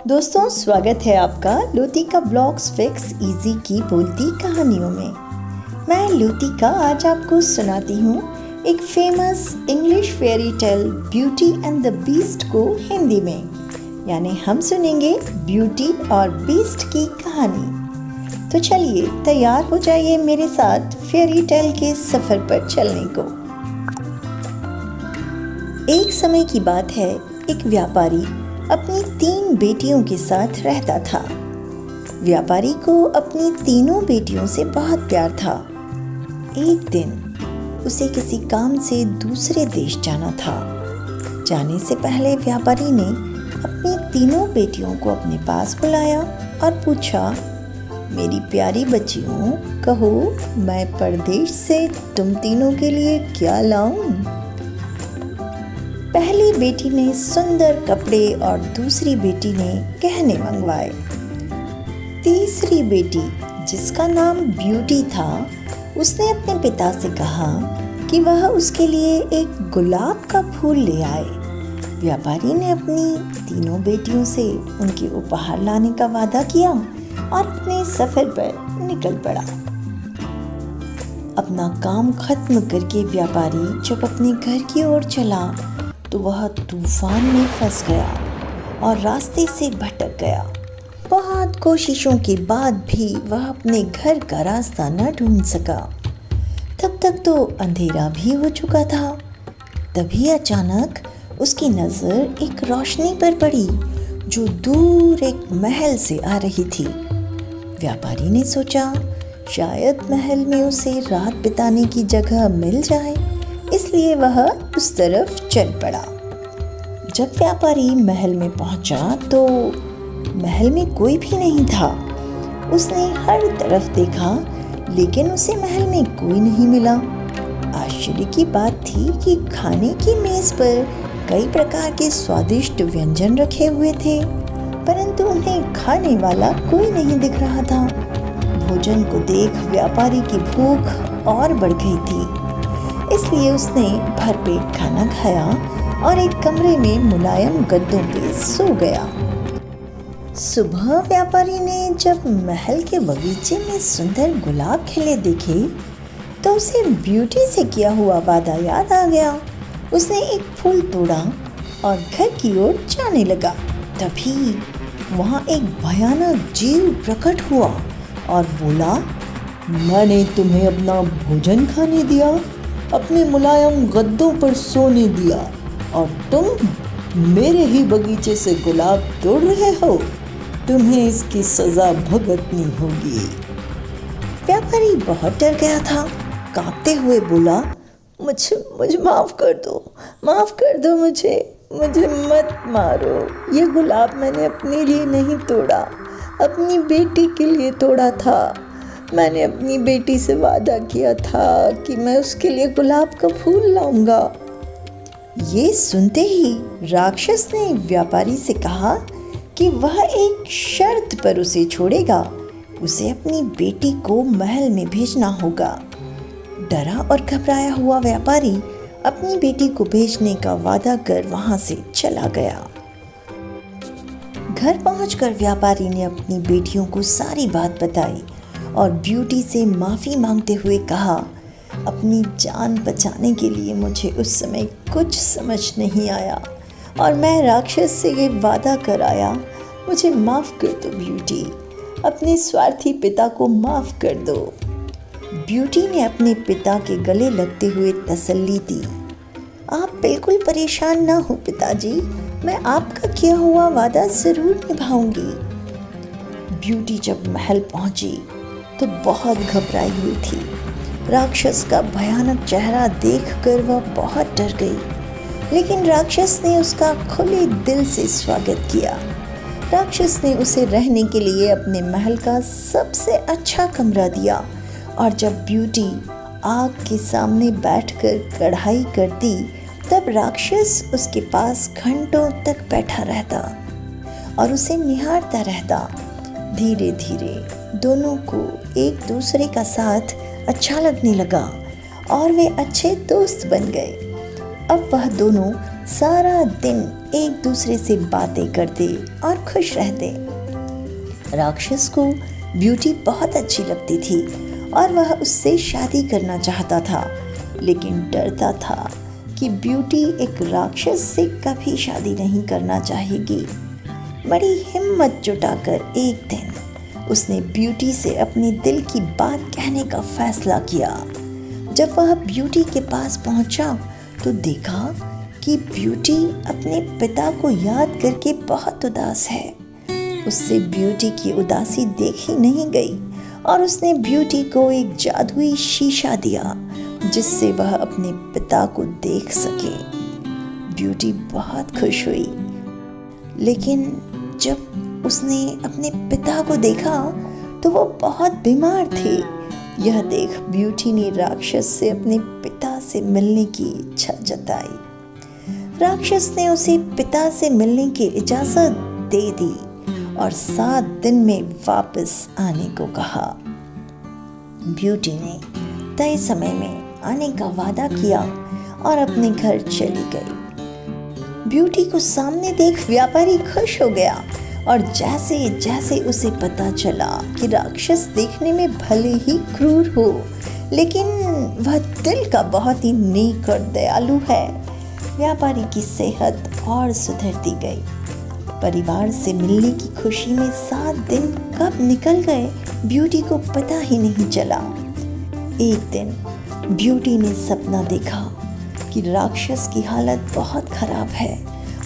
दोस्तों, स्वागत है आपका लुतिका ब्लॉग्स फिक्स इजी की बोलती कहानियों में। मैं लुतिका आज आपको सुनाती हूँ एक famous English fairy tale beauty and the beast को हिंदी में, यानी हम सुनेंगे ब्यूटी और बीस्ट की कहानी। तो चलिए तैयार हो जाइए मेरे साथ फेयरी टेल के सफ़र पर चलने को। एक समय की बात है, एक व्यापारी अपनी 3 बेटियों के साथ रहता था। व्यापारी को अपनी तीनों बेटियों से बहुत प्यार था। एक दिन उसे किसी काम से दूसरे देश जाना था। जाने से पहले व्यापारी ने अपनी तीनों बेटियों को अपने पास बुलाया और पूछा, मेरी प्यारी बच्चियों, कहो मैं परदेश से तुम तीनों के लिए क्या लाऊं? पहली बेटी ने सुंदर कपड़े और दूसरी बेटी ने गहने मंगवाए। तीसरी बेटी, जिसका नाम ब्यूटी था, उसने अपने पिता से कहा कि वह उसके लिए एक गुलाब का फूल ले आए। व्यापारी ने अपनी तीनों बेटियों से उनके उपहार लाने का वादा किया और अपने सफर पर निकल पड़ा। अपना काम खत्म करके व्यापारी जब अपने घर की ओर चला तो वह तूफान में फंस गया और रास्ते से भटक गया। बहुत कोशिशों के बाद भी वह अपने घर का रास्ता न ढूंढ सका। तब तक तो अंधेरा भी हो चुका था। तभी अचानक उसकी नज़र एक रोशनी पर पड़ी जो दूर एक महल से आ रही थी। व्यापारी ने सोचा, शायद महल में उसे रात बिताने की जगह मिल जाए, इसलिए वह उस तरफ चल पड़ा। जब व्यापारी महल में पहुंचा तो महल में कोई भी नहीं था। उसने हर तरफ देखा, लेकिन उसे महल में कोई नहीं मिला। आश्चर्य की बात थी कि खाने की मेज पर कई प्रकार के स्वादिष्ट व्यंजन रखे हुए थे, परंतु उन्हें खाने वाला कोई नहीं दिख रहा था। भोजन को देख व्यापारी की भूख और बढ़ गई थी, इसलिए उसने भरपेट खाना खाया और एक कमरे में मुलायम गद्दों पे सो गया। सुबह व्यापारी ने जब महल के बगीचे में सुंदर गुलाब खिले देखे तो उसे ब्यूटी से किया हुआ वादा याद आ गया। उसने एक फूल तोड़ा और घर की ओर जाने लगा। तभी वहाँ एक भयानक जीव प्रकट हुआ और बोला, मैंने तुम्हें अपना भोजन खाने दिया, अपने मुलायम गद्दों पर सोने दिया और तुम मेरे ही बगीचे से गुलाब तोड़ रहे हो। तुम्हें इसकी सज़ा भुगतनी होगी। व्यापारी बहुत डर गया था। कांपते हुए बोला, मुझे माफ़ कर दो मुझे मत मारो। ये गुलाब मैंने अपने लिए नहीं तोड़ा, अपनी बेटी के लिए तोड़ा था। मैंने अपनी बेटी से वादा किया था कि मैं उसके लिए गुलाब का फूल लाऊंगा। ये सुनते ही राक्षस ने व्यापारी से कहा कि वह एक शर्त पर उसे छोड़ेगा। उसे अपनी बेटी को महल में भेजना होगा। डरा और घबराया हुआ व्यापारी अपनी बेटी को भेजने का वादा कर वहां से चला गया। घर पहुंचकर व्यापारी ने अपनी बेटियों को सारी बात बताई और ब्यूटी से माफ़ी मांगते हुए कहा, अपनी जान बचाने के लिए मुझे उस समय कुछ समझ नहीं आया और मैं राक्षस से ये वादा कर आया। मुझे माफ़ कर दो ब्यूटी, अपने स्वार्थी पिता को माफ़ कर दो। ब्यूटी ने अपने पिता के गले लगते हुए तसल्ली दी, आप बिल्कुल परेशान ना हो पिताजी, मैं आपका किया हुआ वादा ज़रूर निभाऊंगी। ब्यूटी जब महल पहुंची तो बहुत घबराई हुई थी। राक्षस का भयानक चेहरा देखकर वह बहुत डर गई, लेकिन राक्षस ने उसका खुले दिल से स्वागत किया। राक्षस ने उसे रहने के लिए अपने महल का सबसे अच्छा कमरा दिया और जब ब्यूटी आग के सामने बैठकर कढ़ाई करती तब राक्षस उसके पास घंटों तक बैठा रहता और उसे निहारता रहता। धीरे धीरे दोनों को एक दूसरे का साथ अच्छा लगने लगा और वे अच्छे दोस्त बन गए। अब वह दोनों सारा दिन एक दूसरे से बातें करते और खुश रहते। राक्षस को ब्यूटी बहुत अच्छी लगती थी और वह उससे शादी करना चाहता था, लेकिन डरता था कि ब्यूटी एक राक्षस से कभी शादी नहीं करना चाहेगी। बड़ी हिम्मत जुटाकर एक दिन उसने ब्यूटी से अपने दिल की बात कहने का फैसला किया। जब वह ब्यूटी के पास पहुंचा तो देखा कि ब्यूटी अपने पिता को याद करके बहुत उदास है। उससे ब्यूटी की उदासी देखी नहीं गई और उसने ब्यूटी को एक जादुई शीशा दिया जिससे वह अपने पिता को देख सके। ब्यूटी बहुत खुश हुई, लेकिन जब उसने अपने पिता को देखा तो वो बहुत बीमार थे। यह देख ब्यूटी ने राक्षस से अपने पिता से मिलने की इच्छा जताई। राक्षस ने उसे पिता से मिलने की इजाज़त दे दी और 7 दिन में वापस आने को कहा। ब्यूटी ने तय समय में आने का वादा किया और अपने घर चली गई। ब्यूटी को सामने देख व्यापारी खुश हो गया और जैसे जैसे उसे पता चला कि राक्षस देखने में भले ही क्रूर हो, लेकिन वह दिल का बहुत ही नेक और दयालु है, व्यापारी की सेहत और सुधरती गई। परिवार से मिलने की खुशी में 7 दिन कब निकल गए ब्यूटी को पता ही नहीं चला। एक दिन ब्यूटी ने सपना देखा कि राक्षस की हालत बहुत खराब है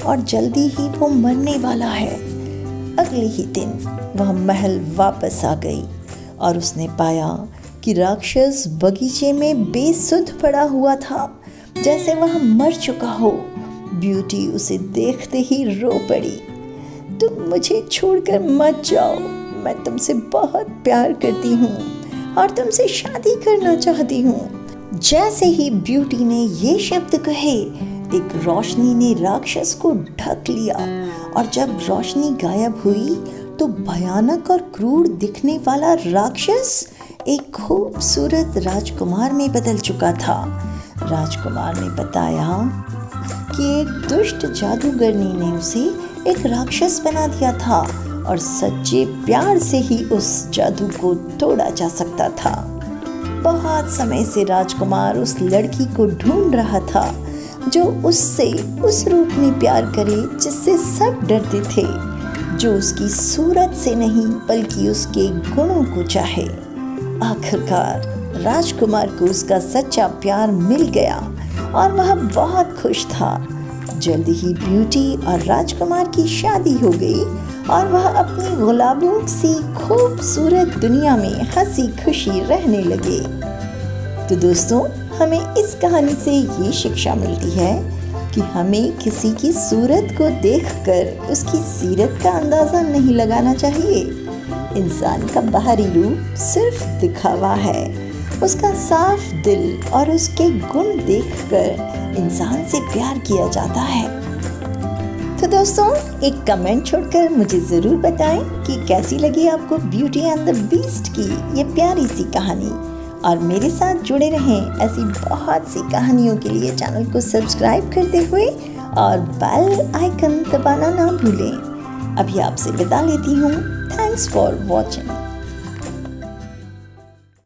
और जल्दी ही वो मरने वाला है। अगले ही दिन वह महल वापस आ गई और उसने पाया कि राक्षस बगीचे में बेसुध पड़ा हुआ था, जैसे वह मर चुका हो। ब्यूटी उसे देखते ही रो पड़ी। तुम मुझे छोड़कर मत जाओ, मैं तुमसे बहुत प्यार करती हूँ और तुमसे शादी करना चाहती हूँ। जैसे ही ब्यूटी ने ये शब्द कहे, एक रोशनी ने राक्षस को ढक लिया और जब रोशनी गायब हुई तो भयानक और क्रूर दिखने वाला राक्षस एक खूबसूरत राजकुमार में बदल चुका था। राजकुमार ने बताया कि एक दुष्ट जादूगरनी ने उसे एक राक्षस बना दिया था और सच्चे प्यार से ही उस जादू को तोड़ा जा सकता था। बहुत समय से राजकुमार उस लड़की को ढूंढ रहा था जो उससे उस रूप में प्यार करे जिससे सब डरते थे, जो उसकी सूरत से नहीं बल्कि उसके गुणों को चाहे। आखिरकार राजकुमार को उसका सच्चा प्यार मिल गया और वह बहुत खुश था। जल्द ही ब्यूटी और राजकुमार की शादी हो गई और वह अपनी गुलाबों सी खूबसूरत दुनिया में हंसी खुशी रहने लगे। तो दोस्तों, हमें इस कहानी से ये शिक्षा मिलती है कि हमें किसी की सूरत को देखकर उसकी सीरत का अंदाज़ा नहीं लगाना चाहिए। इंसान का बाहरी रूप सिर्फ दिखावा है, उसका साफ दिल और उसके गुण देखकर इंसान से प्यार किया जाता है। तो दोस्तों, एक कमेंट छोड़कर मुझे ज़रूर बताएं कि कैसी लगी आपको ब्यूटी एंड द बीस्ट की ये प्यारी सी कहानी, और मेरे साथ जुड़े रहें ऐसी बहुत सी कहानियों के लिए चैनल को सब्सक्राइब करते हुए और बेल आइकन दबाना ना भूलें। अभी आपसे विदा लेती हूँ। Thanks for watching.